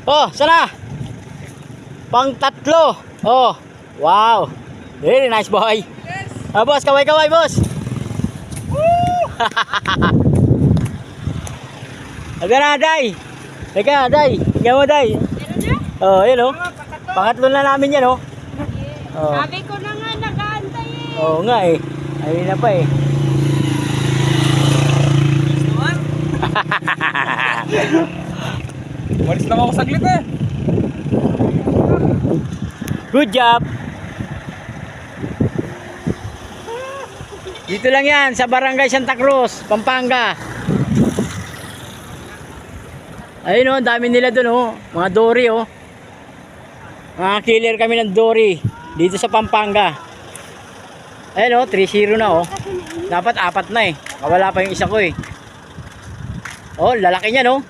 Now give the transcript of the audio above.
Oh, sana. Pang tatlo. Oh, wow. Very nice boy. Yes. Ah, boss, kaway-kaway, boss. Woo! Aga na, Day. Teka, Day. Tingnan mo, Day. Meron na? Oh, yun, oh. Pangatlo. Pangatlo na namin yan, oh. Oh. Sabi ko na nga, nag-aantay eh. Oo nga, eh. Ayun na pa, eh. Walis lang ako saglit eh. Good job. Dito lang yan, sa Barangay Santa Cruz, Pampanga. Ayun, oh, dami nila dun, oh. Mga dory, oh. Mga killer kami ng dory dito sa Pampanga. Ayun, oh, 3-0 na, oh. Dapat 4 na, eh. Wala pa yung isa ko, eh. Oh, lalaki niya, no?